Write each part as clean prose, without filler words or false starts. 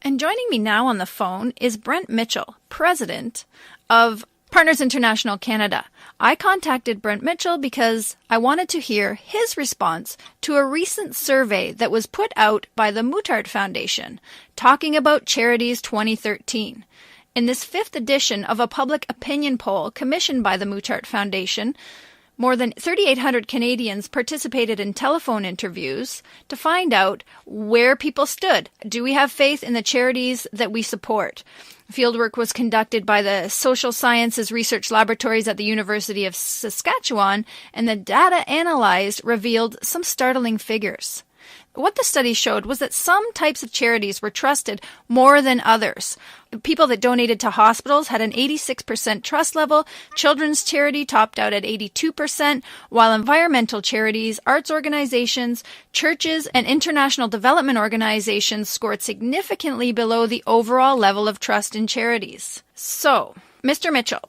And joining me now on the phone is Brent Mitchell, president of Partners International Canada. I contacted Brent Mitchell because I wanted to hear his response to a recent survey that was put out by the Muttart Foundation, talking about Charities 2013. In this fifth edition of a public opinion poll commissioned by the Muttart Foundation, more than 3,800 Canadians participated in telephone interviews to find out where people stood. Do we have faith in the charities that we support? Fieldwork was conducted by the Social Sciences Research Laboratories at the University of Saskatchewan, and the data analyzed revealed some startling figures. What the study showed was that some types of charities were trusted more than others. People that donated to hospitals had an 86% trust level. Children's charity topped out at 82%, while environmental charities, arts organizations, churches, and international development organizations scored significantly below the overall level of trust in charities. So, Mr. Mitchell,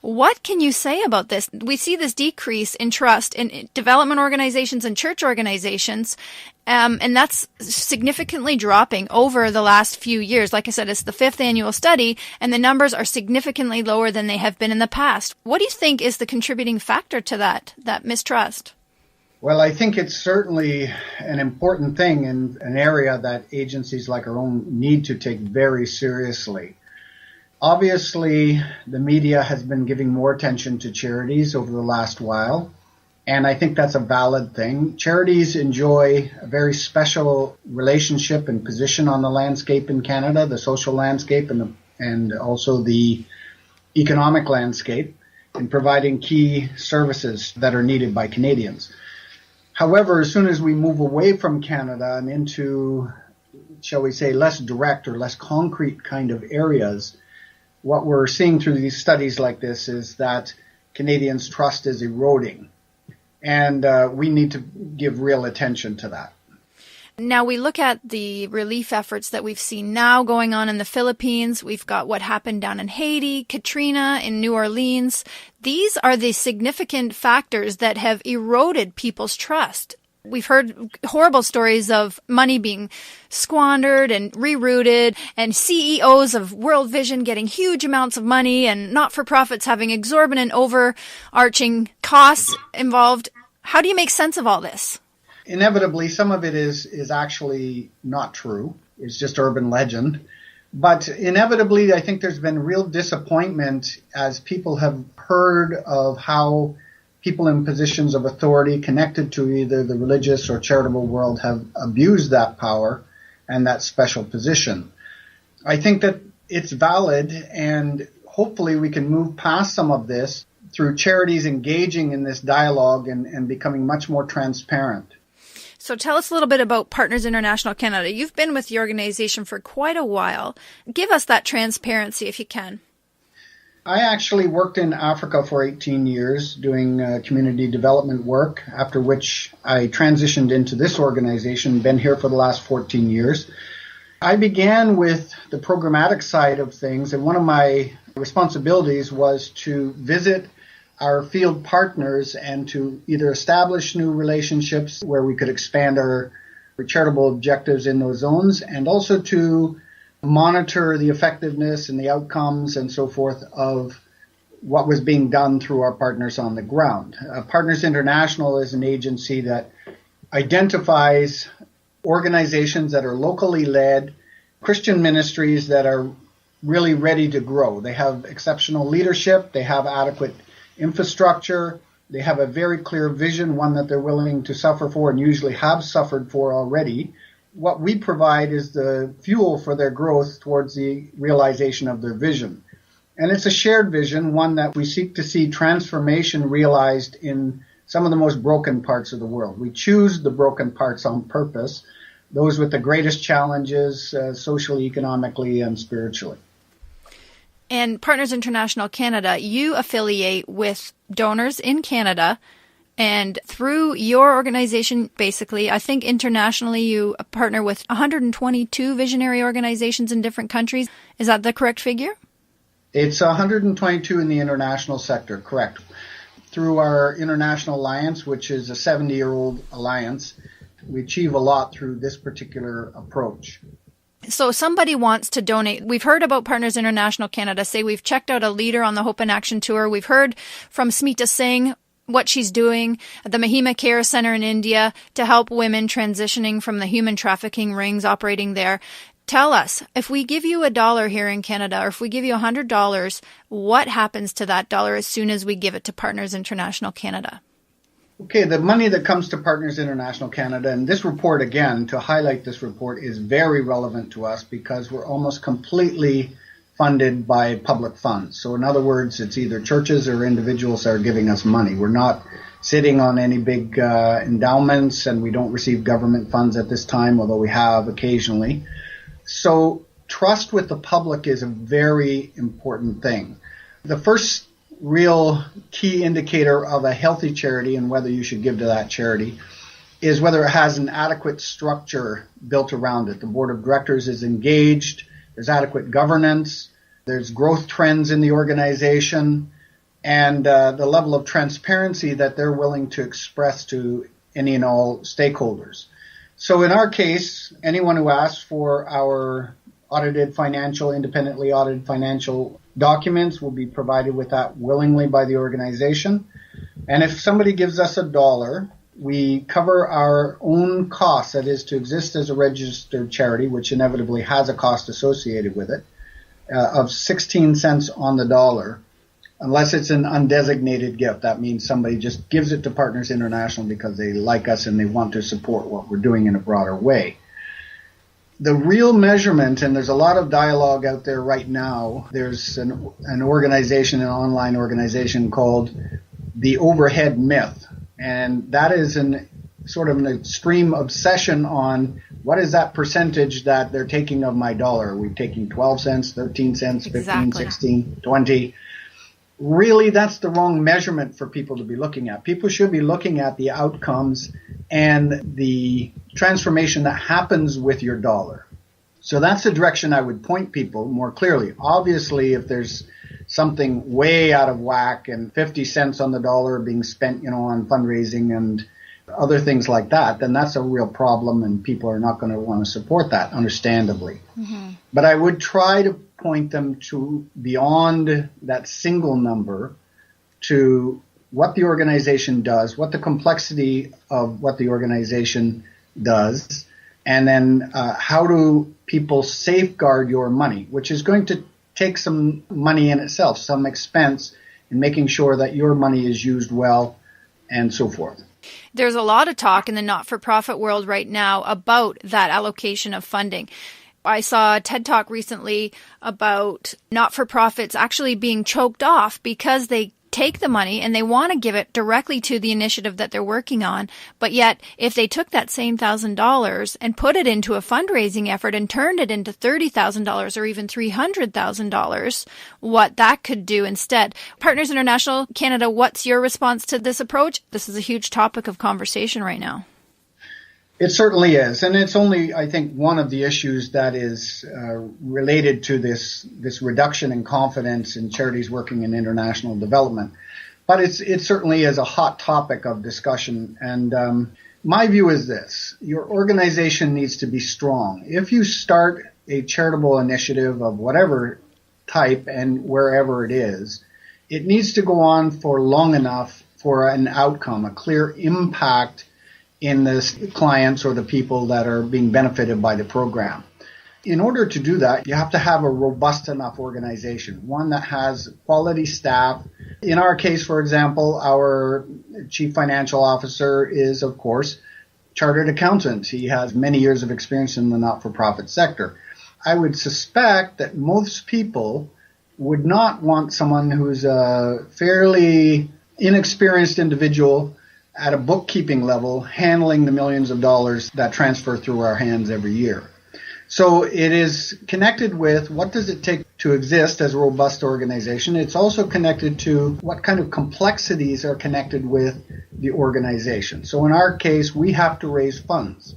what can you say about this? We see this decrease in trust in development organizations and church organizations, and that's significantly dropping over the last few years. Like I said, it's the fifth annual study, and the numbers are significantly lower than they have been in the past. What do you think is the contributing factor to that mistrust? Well, I think it's certainly an important thing in an area that agencies like our own need to take very seriously. Obviously, the media has been giving more attention to charities over the last while, and I think that's a valid thing. Charities enjoy a very special relationship and position on the landscape in Canada, the social landscape and also the economic landscape, in providing key services that are needed by Canadians. However, as soon as we move away from Canada and into, shall we say, less direct or less concrete kind of areas, what we're seeing through these studies like this is that Canadians' trust is eroding, and we need to give real attention to that. Now we look at the relief efforts that we've seen now going on in the Philippines. We've got what happened down in Haiti, Katrina, in New Orleans. These are the significant factors that have eroded people's trust. We've heard horrible stories of money being squandered and rerouted, and CEOs of World Vision getting huge amounts of money, and not-for-profits having exorbitant overarching costs involved. How do you make sense of all this? Inevitably, some of it is actually not true. It's just urban legend. But inevitably, I think there's been real disappointment as people have heard of how people in positions of authority connected to either the religious or charitable world have abused that power and that special position. I think that it's valid, and hopefully we can move past some of this through charities engaging in this dialogue and becoming much more transparent. So tell us a little bit about Partners International Canada. You've been with the organization for quite a while. Give us that transparency if you can. I actually worked in Africa for 18 years doing community development work, after which I transitioned into this organization, been here for the last 14 years. I began with the programmatic side of things, and one of my responsibilities was to visit our field partners and to either establish new relationships where we could expand our charitable objectives in those zones, and also to monitor the effectiveness and the outcomes and so forth of what was being done through our partners on the ground. Partners International is an agency that identifies organizations that are locally led, Christian ministries that are really ready to grow. They have exceptional leadership, they have adequate infrastructure, they have a very clear vision, one that they're willing to suffer for and usually have suffered for already. What we provide is the fuel for their growth towards the realization of their vision. And it's a shared vision, one that we seek to see transformation realized in some of the most broken parts of the world. We choose the broken parts on purpose, those with the greatest challenges, socially, economically, and spiritually. And Partners International Canada, you affiliate with donors in Canada. And through your organization, basically, I think internationally you partner with 122 visionary organizations in different countries. Is that the correct figure? It's 122 in the international sector, correct. Through our International Alliance, which is a 70-year-old alliance, we achieve a lot through this particular approach. So somebody wants to donate. We've heard about Partners International Canada say we've checked out a leader on the Hope in Action Tour. We've heard from Smita Singh what she's doing at the Mahima Care Center in India to help women transitioning from the human trafficking rings operating there. Tell us, if we give you $1 here in Canada, or if we give you $100, what happens to that dollar as soon as we give it to Partners International Canada? Okay, the money that comes to Partners International Canada, and this report, again, to highlight this report, is very relevant to us because we're almost completely funded by public funds. So in other words, it's either churches or individuals that are giving us money. We're not sitting on any big endowments, and we don't receive government funds at this time, although we have occasionally. So trust with the public is a very important thing. The first real key indicator of a healthy charity and whether you should give to that charity is whether it has an adequate structure built around it. The board of directors is engaged, there's adequate governance, there's growth trends in the organization, and the level of transparency that they're willing to express to any and all stakeholders. So in our case, anyone who asks for our independently audited financial documents will be provided with that willingly by the organization. And if somebody gives us $1, we cover our own costs, that is to exist as a registered charity, which inevitably has a cost associated with it, of 16 cents on the dollar, unless it's an undesignated gift. That means somebody just gives it to Partners International because they like us and they want to support what we're doing in a broader way. The real measurement, and there's a lot of dialogue out there right now, there's an organization, an online organization called The Overhead Myth. And that is an extreme obsession on what is that percentage that they're taking of my dollar. Are we taking 12 cents, 13 cents, 15, Exactly. 16, 20? Really, that's the wrong measurement for people to be looking at. People should be looking at the outcomes and the transformation that happens with your dollar. So that's the direction I would point people more clearly. Obviously, if there's something way out of whack and 50 cents on the dollar being spent, on fundraising and other things like that, then that's a real problem and people are not going to want to support that, understandably. Mm-hmm. But I would try to point them to beyond that single number to what the organization does, what the complexity of what the organization does, and then how do people safeguard your money, which is going to take some money in itself, some expense in making sure that your money is used well and so forth. There's a lot of talk in the not-for-profit world right now about that allocation of funding. I saw a TED Talk recently about not-for-profits actually being choked off because they take the money and they want to give it directly to the initiative that they're working on. But yet, if they took that same $1,000 and put it into a fundraising effort and turned it into $30,000 or even $300,000, what that could do instead. Partners International Canada, what's your response to this approach? This is a huge topic of conversation right now. It certainly is. And it's only, I think, one of the issues that is related to this reduction in confidence in charities working in international development. But it certainly is a hot topic of discussion. And my view is this. Your organization needs to be strong. If you start a charitable initiative of whatever type and wherever it is, it needs to go on for long enough for an outcome, a clear impact in the clients or the people that are being benefited by the program. In order to do that, you have to have a robust enough organization, one that has quality staff. In our case, for example, our chief financial officer is, of course, chartered accountant. He has many years of experience in the not-for-profit sector. I would suspect that most people would not want someone who's a fairly inexperienced individual at a bookkeeping level handling the millions of dollars that transfer through our hands every year. So it is connected with what does it take to exist as a robust organization. It's also connected to what kind of complexities are connected with the organization. So in our case, we have to raise funds.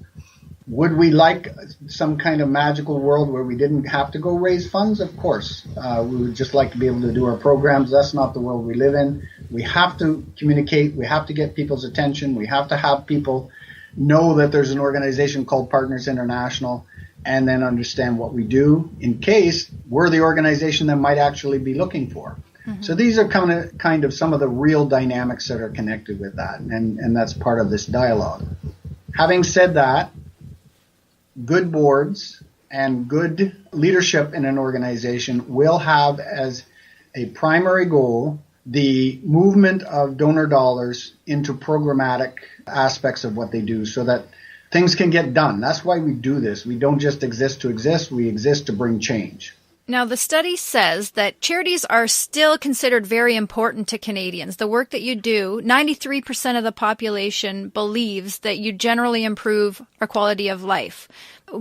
Would we like some kind of magical world where we didn't have to go raise funds? Of course. We would just like to be able to do our programs. That's not the world we live in. We have to communicate. We have to get people's attention. We have to have people know that there's an organization called Partners International. and then understand what we do in case we're the organization that might actually be looking for. Mm-hmm. So these are kind of some of the real dynamics that are connected with that, and that's part of this dialogue. Having said that, good boards and good leadership in an organization will have as a primary goal the movement of donor dollars into programmatic aspects of what they do so that things can get done. That's why we do this. We don't just exist to exist. We exist to bring change. Now, the study says that charities are still considered very important to Canadians. The work that you do, 93% of the population believes that you generally improve our quality of life.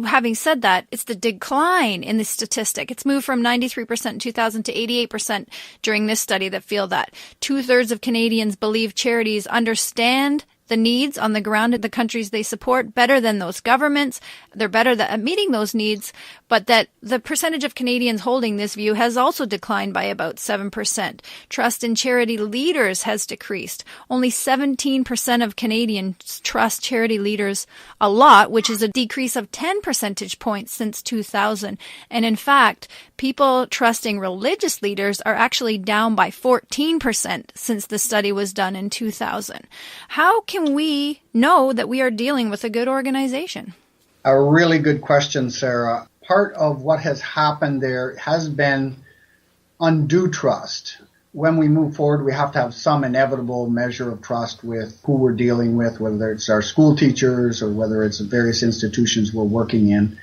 Having said that, it's the decline in the statistic. It's moved from 93% in 2000 to 88% during this study that feel that. 2/3 of Canadians believe charities understand the needs on the ground in the countries they support better than those governments. They're better at meeting those needs, but that the percentage of Canadians holding this view has also declined by about 7%. Trust in charity leaders has decreased. Only 17% of Canadians trust charity leaders a lot, which is a decrease of 10 percentage points since 2000. And in fact, people trusting religious leaders are actually down by 14% since the study was done in 2000. How can we know that we are dealing with a good organization? A really good question, Sarah. Part of what has happened there has been undue trust. When we move forward, we have to have some inevitable measure of trust with who we're dealing with, whether it's our school teachers or whether it's the various institutions we're working in.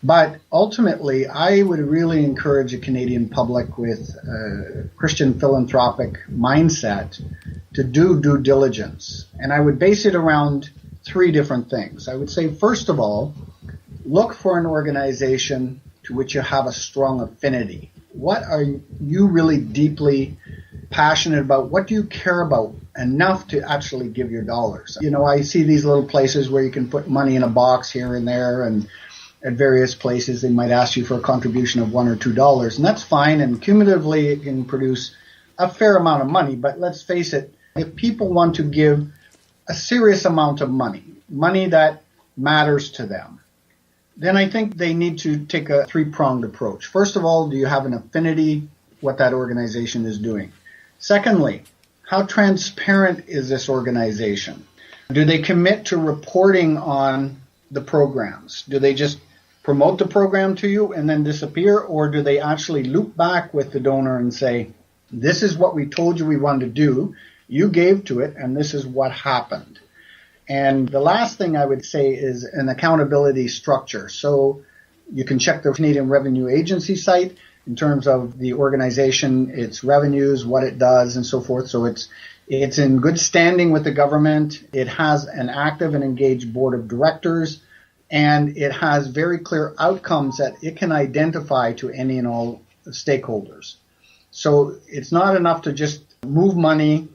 But ultimately, I would really encourage a Canadian public with a Christian philanthropic mindset to do due diligence. And I would base it around three different things. I would say, first of all, look for an organization to which you have a strong affinity. What are you really deeply passionate about? What do you care about enough to actually give your dollars? You know, I see these little places where you can put money in a box here and there, and at various places they might ask you for a contribution of $1 or $2, and that's fine, and cumulatively it can produce a fair amount of money. But let's face it, if people want to give a serious amount of money that matters to them, then I think they need to take a three-pronged approach. First of all, do you have an affinity what that organization is doing? Secondly, how transparent is this organization? Do they commit to reporting on the programs? Do they just promote the program to you and then disappear, or do they actually loop back with the donor and say, this is what we told you we wanted to do, you gave to it, and this is what happened? And the last thing I would say is an accountability structure. So you can check the Canadian Revenue Agency site in terms of the organization, its revenues, what it does, and so forth. So it's in good standing with the government. It has an active and engaged board of directors, and it has very clear outcomes that it can identify to any and all stakeholders. So it's not enough to just move money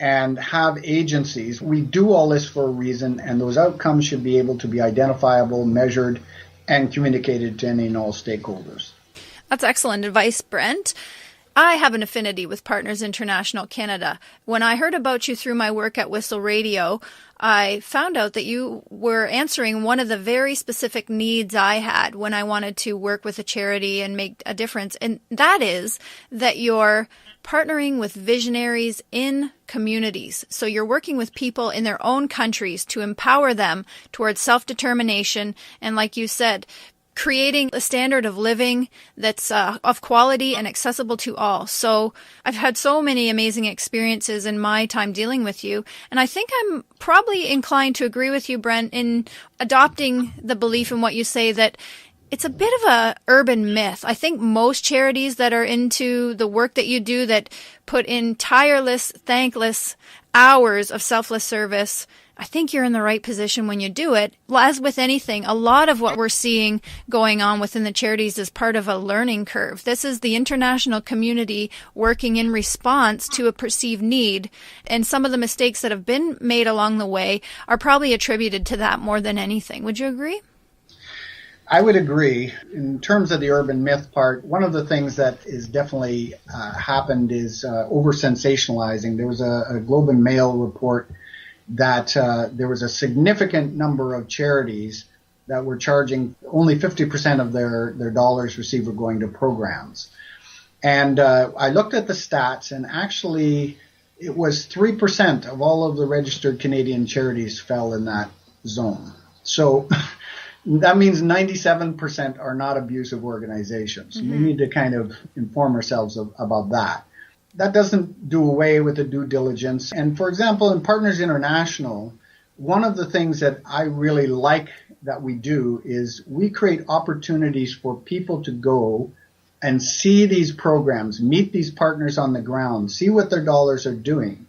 and have agencies. We do all this for a reason, and those outcomes should be able to be identifiable, measured, and communicated to any and all stakeholders. That's excellent advice, Brent. I have an affinity with Partners International Canada. When I heard about you through my work at Whistle Radio, I found out that you were answering one of the very specific needs I had when I wanted to work with a charity and make a difference. And that is that you're partnering with visionaries in communities. So you're working with people in their own countries to empower them towards self-determination. And like you said, creating a standard of living that's of quality and accessible to all. So I've had so many amazing experiences in my time dealing with you. And I think I'm probably inclined to agree with you, Brent, in adopting the belief in what you say that it's a bit of a urban myth. I think most charities that are into the work that you do, that put in tireless, thankless hours of selfless service, I think you're in the right position when you do it. As with anything, a lot of what we're seeing going on within the charities is part of a learning curve. This is the international community working in response to a perceived need. And some of the mistakes that have been made along the way are probably attributed to that more than anything. Would you agree? I would agree. In terms of the urban myth part, one of the things that is definitely happened is over-sensationalizing. There was a Globe and Mail report that there was a significant number of charities that were charging only 50% of their dollars received were going to programs. And I looked at the stats, and actually it was 3% of all of the registered Canadian charities fell in that zone. So that means 97% are not abusive organizations. Mm-hmm. We need to kind of inform ourselves about that. That doesn't do away with the due diligence. And for example, in Partners International, one of the things that I really like that we do is we create opportunities for people to go and see these programs, meet these partners on the ground, see what their dollars are doing.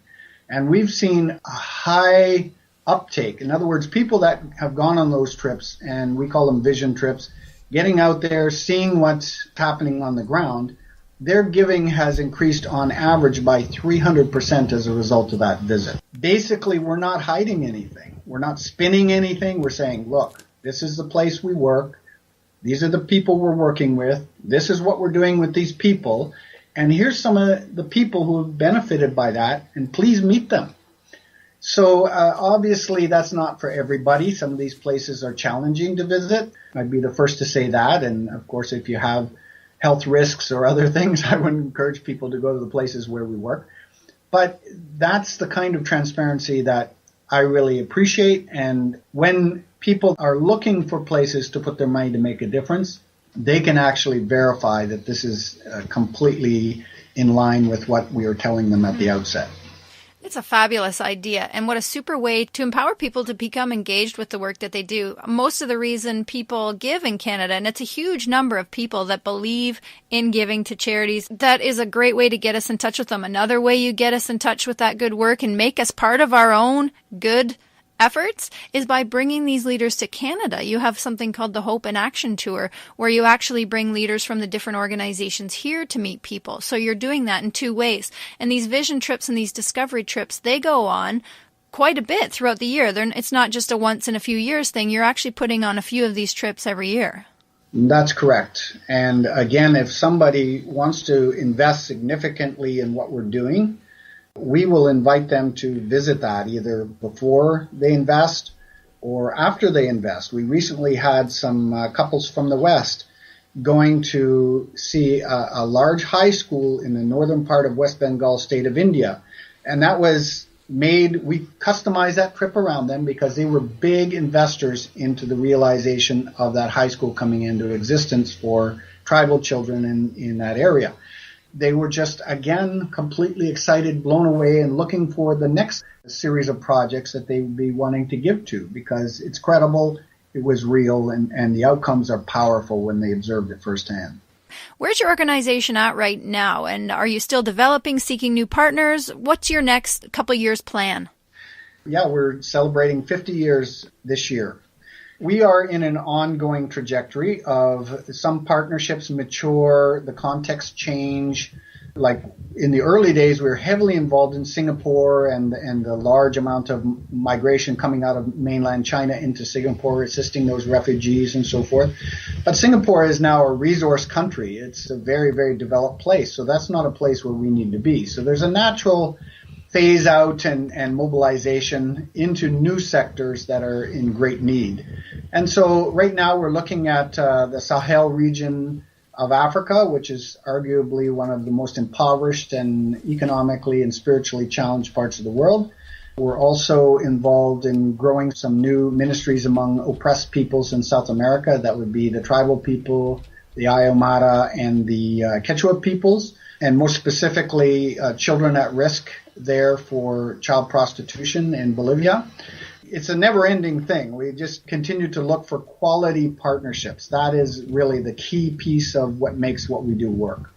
And we've seen a high uptake. In other words, people that have gone on those trips, and we call them vision trips, getting out there, seeing what's happening on the ground, their giving has increased on average by 300% as a result of that visit. Basically, we're not hiding anything. We're not spinning anything. We're saying, look, this is the place we work. These are the people we're working with. This is what we're doing with these people. And here's some of the people who have benefited by that, and please meet them. So obviously that's not for everybody. Some of these places are challenging to visit. I'd be the first to say that. And of course, if you have health risks or other things, I would encourage people to go to the places where we work. But that's the kind of transparency that I really appreciate. And when people are looking for places to put their money to make a difference, they can actually verify that this is completely in line with what we are telling them at the outset. It's a fabulous idea, and what a super way to empower people to become engaged with the work that they do. Most of the reason people give in Canada, and it's a huge number of people that believe in giving to charities, that is a great way to get us in touch with them. Another way you get us in touch with that good work and make us part of our own good efforts is by bringing these leaders to Canada. You have something called the Hope in Action Tour, where you actually bring leaders from the different organizations here to meet people. So you're doing that in two ways. And these vision trips and these discovery trips, they go on quite a bit throughout the year. It's not just a once in a few years thing. You're actually putting on a few of these trips every year. That's correct. And again, if somebody wants to invest significantly in what we're doing, we will invite them to visit that either before they invest or after they invest. We recently had some couples from the West going to see a large high school in the northern part of West Bengal state of India. And that was we customized that trip around them because they were big investors into the realization of that high school coming into existence for tribal children in that area. They were just, again, completely excited, blown away, and looking for the next series of projects that they would be wanting to give to because it's credible, it was real, and the outcomes are powerful when they observed it firsthand. Where's your organization at right now? And are you still developing, seeking new partners? What's your next couple years plan? Yeah, we're celebrating 50 years this year. We are in an ongoing trajectory of some partnerships mature, the context change. Like in the early days, we were heavily involved in Singapore and the large amount of migration coming out of mainland China into Singapore, assisting those refugees and so forth. But Singapore is now a resource country. It's a very, very developed place. So that's not a place where we need to be. So there's a natural phase out and mobilization into new sectors that are in great need. And so right now we're looking at the Sahel region of Africa, which is arguably one of the most impoverished and economically and spiritually challenged parts of the world. We're also involved in growing some new ministries among oppressed peoples in South America. That would be the tribal people, the Ayomara, and the Quechua peoples, and more specifically children at risk there for child prostitution in Bolivia. It's a never-ending thing. We just continue to look for quality partnerships. That is really the key piece of what makes what we do work.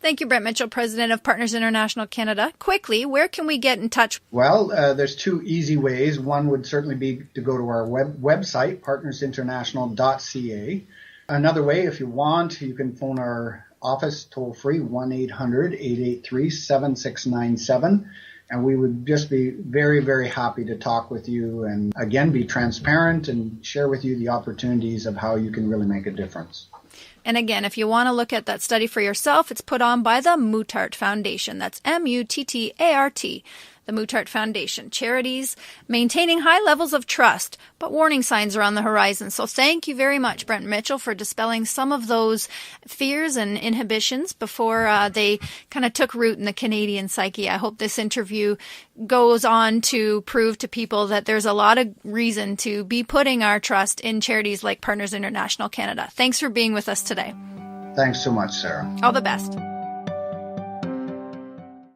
Thank you, Brent Mitchell, President of Partners International Canada. Quickly, where can we get in touch? Well, there's two easy ways. One would certainly be to go to our website, partnersinternational.ca. Another way, if you want, you can phone our office toll-free, 1-800-883-7697. And we would just be very, very happy to talk with you and, again, be transparent and share with you the opportunities of how you can really make a difference. And again, if you want to look at that study for yourself, it's put on by the Muttart Foundation. That's Muttart. the Muttart Foundation. Charities maintaining high levels of trust, but warning signs are on the horizon. So thank you very much, Brent Mitchell, for dispelling some of those fears and inhibitions before they kind of took root in the Canadian psyche. I hope this interview goes on to prove to people that there's a lot of reason to be putting our trust in charities like Partners International Canada. Thanks for being with us today. Thanks so much, Sarah. All the best.